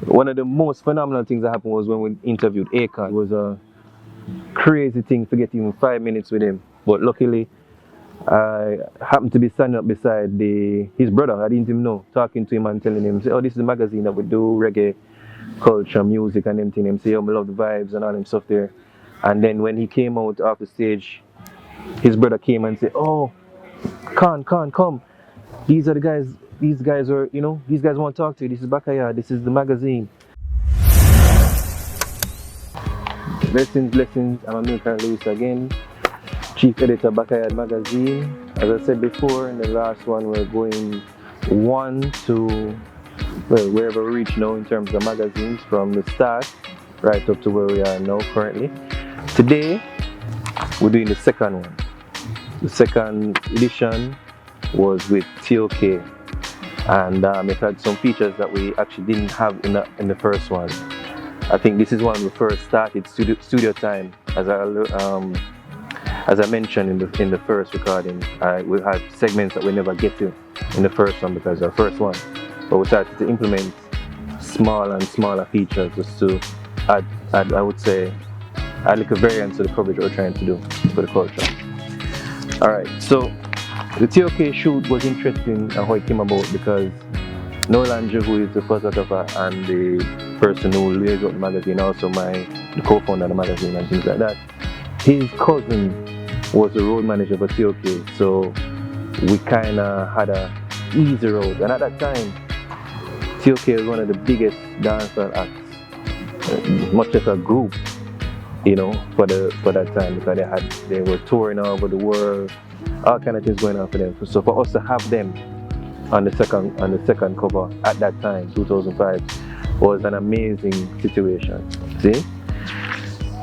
One of the most phenomenal things that happened was when we interviewed Akon. It was a crazy thing to get even 5 minutes with him. But luckily, I happened to be standing up beside his brother. I didn't even know, talking to him and telling him, say, "Oh, this is a magazine that we do reggae culture, music, and everything." Him say, "Oh, I love the vibes and all them stuff there." And then when he came out off the stage, his brother came and said, "Oh, Khan, come. These are the guys. These guys are, these guys want to talk to you. This is Backayard. This is the magazine." Blessings. I'm American Lewis again, Chief Editor, BACKAYARD Magazine. As I said before, in the last one, we're going one to, well, wherever we reach now in terms of magazines, from the start right up to where we are now currently. Today, we're doing the second one. The second edition was with TOK, and it had some features that we actually didn't have in the first one. I think this is when we first started studio time. As I mentioned in the first recording, we had segments that we never get to in the first one because our first one. But we started to implement smaller and smaller features just to add I would say, add like a variance to the coverage that we're trying to do for the culture. Alright, so the TOK shoot was interesting and how it came about because Noel Andrew, who is the photographer and the person who lays out the magazine, also the co-founder of the magazine and things like that, his cousin was the road manager for TOK, so we kind of had a easy road. And at that time, TOK was one of the biggest dancehall acts, much as a group, for that time, because they were touring all over the world, all kind of things going on for them. So for us to have them on the second cover at that time, 2005, was an amazing situation. See?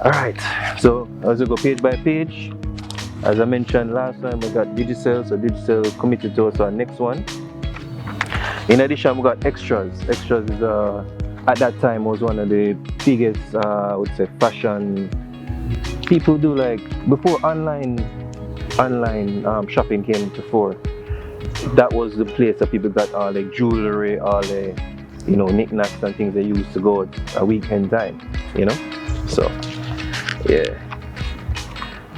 Alright, so as we go page by page, as I mentioned last time, we got Digicel, so Digicel committed to us our next one. In addition, we got Extras. Extras is, at that time, was one of the biggest, I would say, fashion people do, like, before online shopping came to fore. That was the place that people got all the jewelry, all the, knickknacks and things they used to go at a weekend time, So, yeah.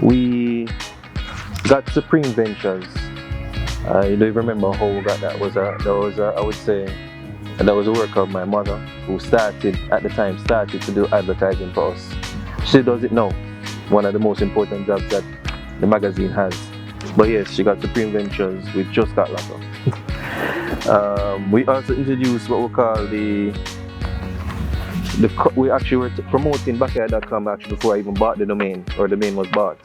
We got Supreme Ventures. I don't even remember how we got that. I would say, that was a work of my mother, who at the time started to do advertising for us. She does it now. One of the most important jobs that the magazine has. But yes, she got Supreme Ventures. We just got locked up. We also introduced what we call we actually were promoting Backayard.com actually before I even bought the domain, or the domain was bought.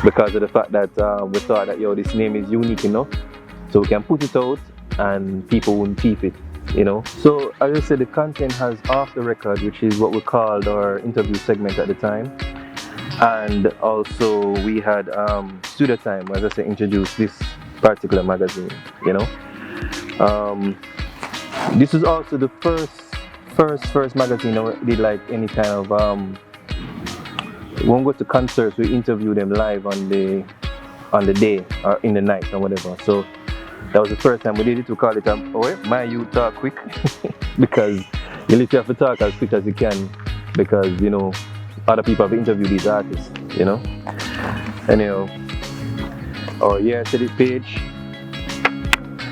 Because of the fact that we thought that, this name is unique enough, so we can put it out and people wouldn't keep it, So as I said, the content has Off the Record, which is what we called our interview segment at the time. And also we had Studio Time, as I said, introduced this particular magazine, This is also the first magazine that we did like any kind of, when we go to concerts, we interview them live on the day or in the night or whatever. So that was the first time we did it. We call it My You Talk Quick because you literally have to talk as quick as you can because, other people have interviewed these artists, Anyhow, our year to this page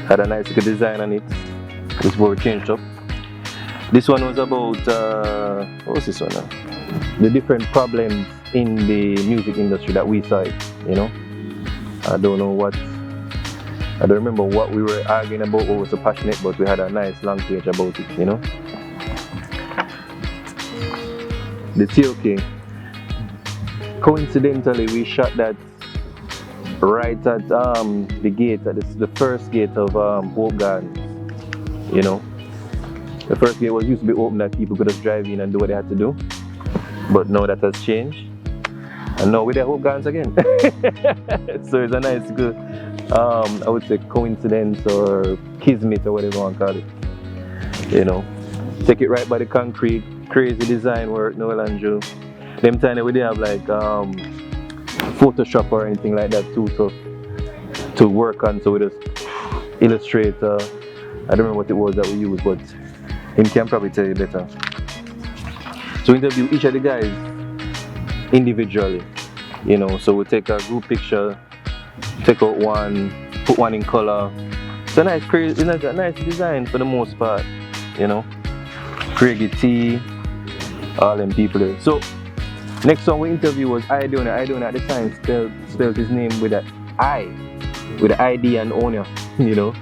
had a nice little design on it. This was changed up. This one was about, what was this one now? The different problems in the music industry that we saw it, I don't remember what we were arguing about, what was so passionate, but we had a nice long page about it, The TOK. Coincidentally, we shot that right at the gate, at the first gate of Hope Gardens, The first gate used to be open that people could just drive in and do what they had to do. But now that has changed. And now we're at Hope Gardens again. So it's a nice good, I would say, coincidence or kismet or whatever you want to call it. Take it right by the concrete, crazy design work, Noel Andrew. Them time we didn't have like Photoshop or anything like that to work on, so we just Illustrator. I don't remember what it was that we used, but Him can probably tell you better. So we interview each of the guys individually, you know. So we take a group picture, take out one, put one in color. It's a nice, crazy, it's a nice design for the most part, you know. Craigie T, all them people there. So next one we interview was Idonia. Idonia at the time spelled his name with an I, with the ID and owner, you know.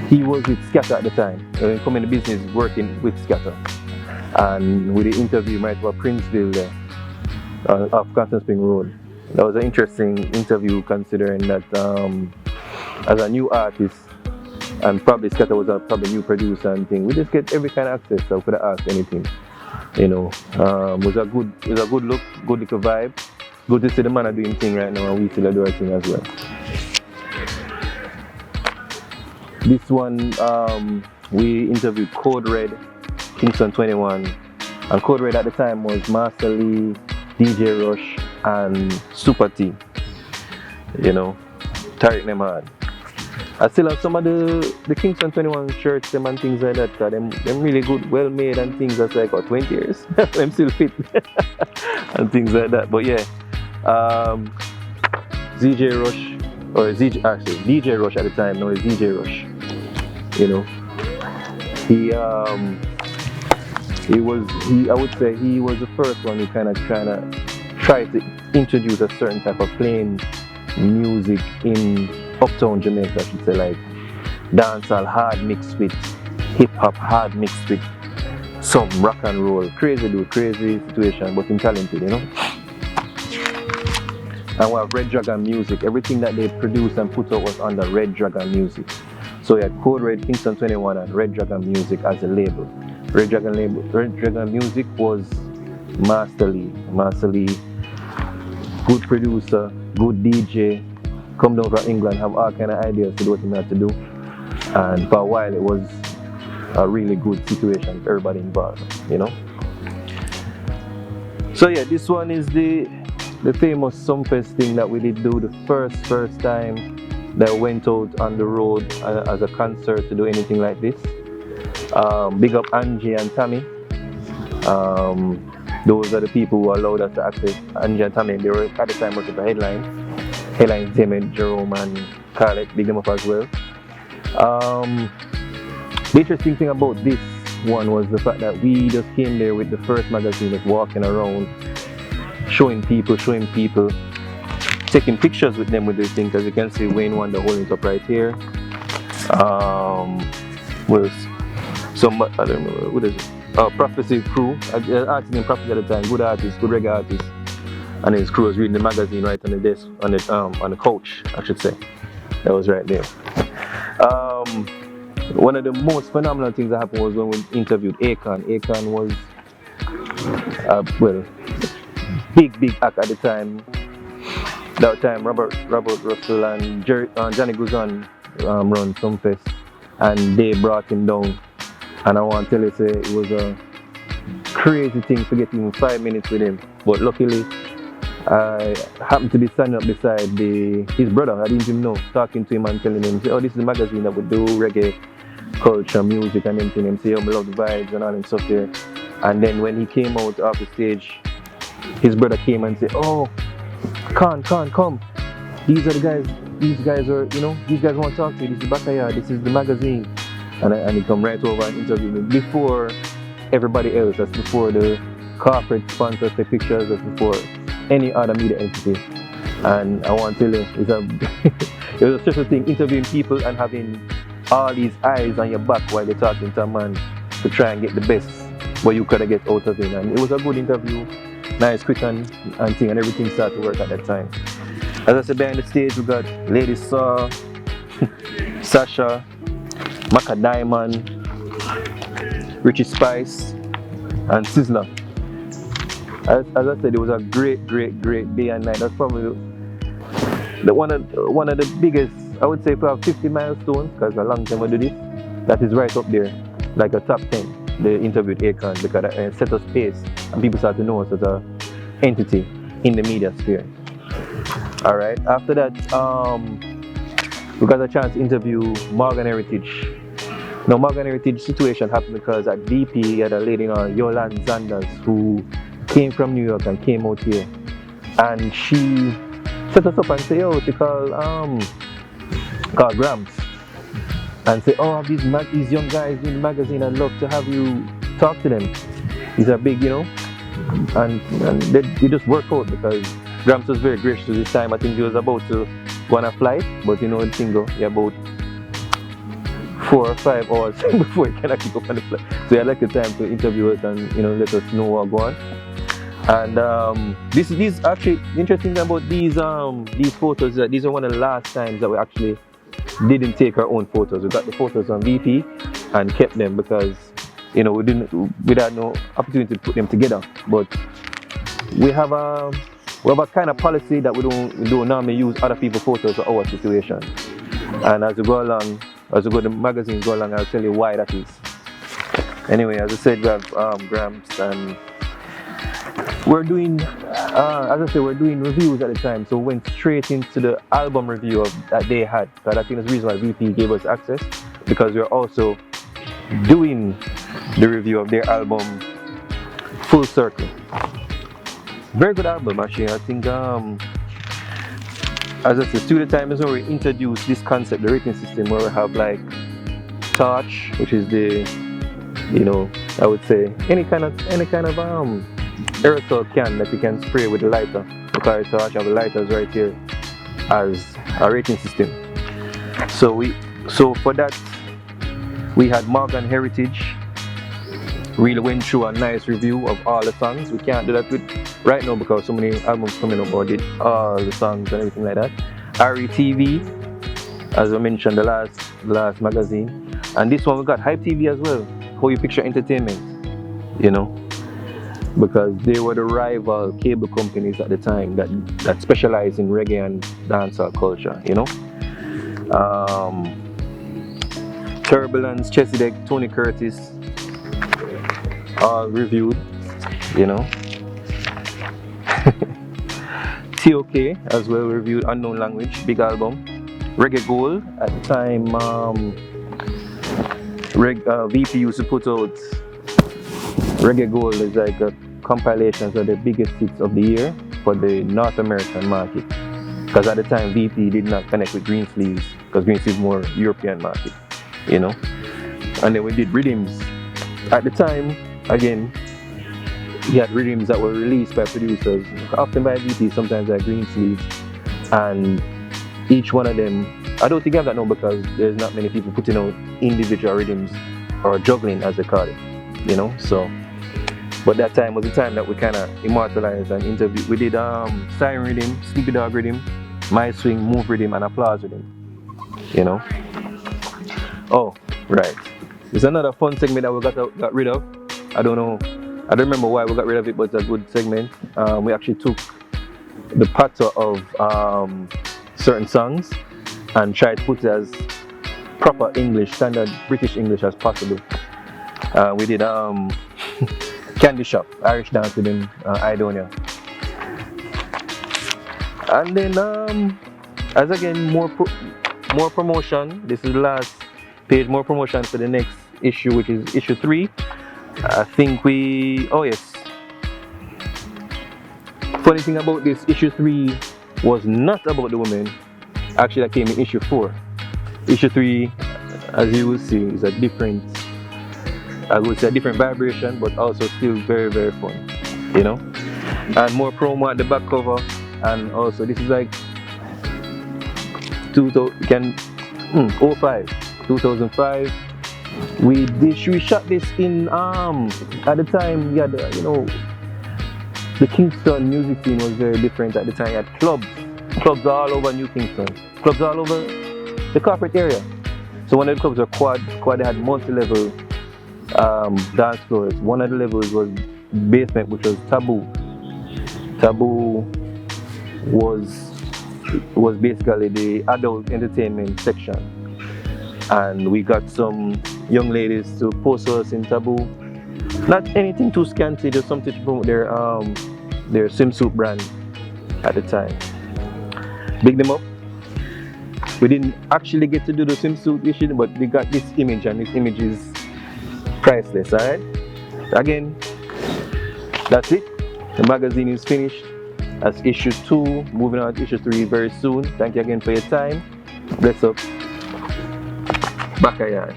He was with Scatter at the time. Coming in the business working with Scatter. And with the interview, right over Princeville there, off Cotton Spring Road. That was an interesting interview considering that as a new artist, and probably Scatter was a probably new producer and thing, we just get every kind of access, so we could have asked anything. You know, it was a good look, good little vibe. Good to see the man are doing thing right now, and we still do our thing as well. This one, we interviewed Code Red, Kingston 21, and Code Red at the time was Master Lee, DJ Rush, and Super T. You know, Tariq Nemad. I still have some of the Kingston 21 shirts, them and things like that. Them really good, well made and things that's like 20 years. Them still fit and things like that. But yeah, DJ Rush, or DJ Rush at the time, no, it's DJ Rush. You know, I would say he was the first one who kind of tried to introduce a certain type of playing music in uptown Jamaica, I should say, like dancehall hard mixed with hip hop hard mixed with some rock and roll. Crazy dude, crazy situation, but him talented, you know. And we have Red Dragon Music. Everything that they produced and put out was under Red Dragon Music. So we had Code Red, Kingston 21 and Red Dragon Music as a label. Red Dragon Music was Master Lee, good producer, good DJ, come down from England, have all kind of ideas to do what he had to do. And for a while it was a really good situation for everybody involved, you know. So yeah, this one is the famous Sumfest thing that we did do the first time that went out on the road as a concert to do anything like this. Big up Angie and Tammy. Those are the people who allowed us to access. Angie and Tammy, they were at the time working for Headline Entertainment, Jerome and Khaled, big them up as well. The interesting thing about this one was the fact that we just came there with the first magazine, just walking around, showing people, taking pictures with them with this thing. As you can see, Wayne Wonder holding it up right here. Was some, I don't know, what is it? Prophecy Crew, artist named Prophecy at the time, good artist, good reggae artist. And his crew was reading the magazine right on the desk, on the couch, I should say. That was right there. One of the most phenomenal things that happened was when we interviewed Akon. Akon was, big act at the time. That time, Robert Russell and Johnny Guzan run Sumfest, and they brought him down. And I want to tell you, say, it was a crazy thing to get even 5 minutes with him. But luckily, I happened to be standing up beside his brother. I didn't even know, talking to him and telling him, oh, this is a magazine that would do reggae culture, music and everything. Him say, oh, I love the vibes and all that stuff there. And then when he came out off the stage, his brother came and said, oh, come. These are the guys, these guys want to talk to you. This is Backyard, this is the magazine. And he come right over and interview me before everybody else. That's before the corporate sponsors take pictures, that's before any other media entity. And I want to tell you, it was a special thing, interviewing people and having all these eyes on your back while you're talking to a man to try and get the best what you could get out of it. And it was a good interview, nice, quick and thing, and everything started to work at that time. As I said, behind the stage we got Lady Saw, Sasha, Maca Diamond, Richie Spice, and Sizzler. As I said, it was a great day and night. That's probably one of the biggest, I would say, for 50 milestones, because a long time we do this. That is right up there, like a top 10. They interviewed Akon because it set us pace, and people started to know us as an entity in the media sphere. All right. After that, we got a chance to interview Morgan Heritage. Now, Morgan Heritage situation happened because at VP, he had a lady named Yolande Zanders who came from New York and came out here. And she set us up and said, "Oh, she called Grams and say, oh, I have these young guys in the magazine. I'd love to have you talk to them. These are big, and they just work out because Grams was very gracious this time. I think he was about to go on a flight, but the thing go, about 4 or 5 hours before he can actually go on the flight. So he had like the time to interview us and let us know what's going on. And these actually the interesting thing about these photos that these are one of the last times that we actually didn't take our own photos. We got the photos on VP and kept them because we had no opportunity to put them together. But we have a kind of policy that we don't normally use other people's photos for our situation. And as we go along, as we go the magazines go along, I'll tell you why that is. Anyway, as I said, we have Grams, and we're doing, as I said, we're doing reviews at the time, so we went straight into the album review that they had. Because I think that's the reason why VP gave us access, because we're also doing the review of their album Full Circle. Very good album, actually. I think, as I said, Studio Time is where we introduce this concept, the rating system, where we have like torch, which is the, I would say any kind of aerosol can that you can spray with a lighter. Because torch have the lighters right here as a rating system. So for that, we had Morgan Heritage. Really went through a nice review of all the songs. We can't do that right now because so many albums coming up or did all the songs and everything like that. RETV, as I mentioned, the last magazine. And this one we got Hype TV as well, How You Picture Entertainment, because they were the rival cable companies at the time that specialized in reggae and dancehall culture, Turbulence, Chesedek, Tony Curtis, all reviewed, TOK as well reviewed, Unknown Language, big album. Reggae Gold, at the time VP used to put out Reggae Gold is like a compilation of the biggest hits of the year for the North American market. Because at the time VP did not connect with Greensleeves, because Greensleeves more European market, And then we did rhythms. At the time, again, he had rhythms that were released by producers, often by VP, sometimes by Greensleeves, and each one of them, I don't think I have that now because there's not many people putting out individual rhythms or juggling as they call it, so. But that time was the time that we kind of immortalized and interviewed. We did Siren Rhythm, Sleepy Dog Rhythm, My Swing, Move Rhythm, and Applause Rhythm, Oh, right. There's another fun segment that we got rid of. I don't remember why we got rid of it, but it's a good segment. We actually took the patter of certain songs and tried to put it as proper English, standard British English as possible. We did Candy Shop, Irish Dance Rhythm, Idonia. And then, as again, more promotion. This is the last page, more promotion for the next issue, which is issue 3. I think oh yes. Funny thing about this, issue 3 was not about the women. Actually, that came in issue 4. Issue 3, as you will see, is a different, I would say a different vibration, but also still very, very fun, And more promo at the back cover, and also this is like 2005. We shot this in at the time. Yeah, the Kingston music scene was very different at the time. You had clubs all over New Kingston, clubs all over the corporate area. So one of the clubs were quad. They had multi-level dance floors. One of the levels was basement, which was Taboo. Taboo was basically the adult entertainment section, and we got some young ladies to post us in Taboo. Not anything too scanty, just something to promote their swimsuit brand at the time. Big them up. We didn't actually get to do the swimsuit issue, but we got this image, and this image is priceless. All right. Again, that's it. The magazine is finished. That's issue 2. Moving on to issue 3 very soon. Thank you again for your time. Bless up. Backayard.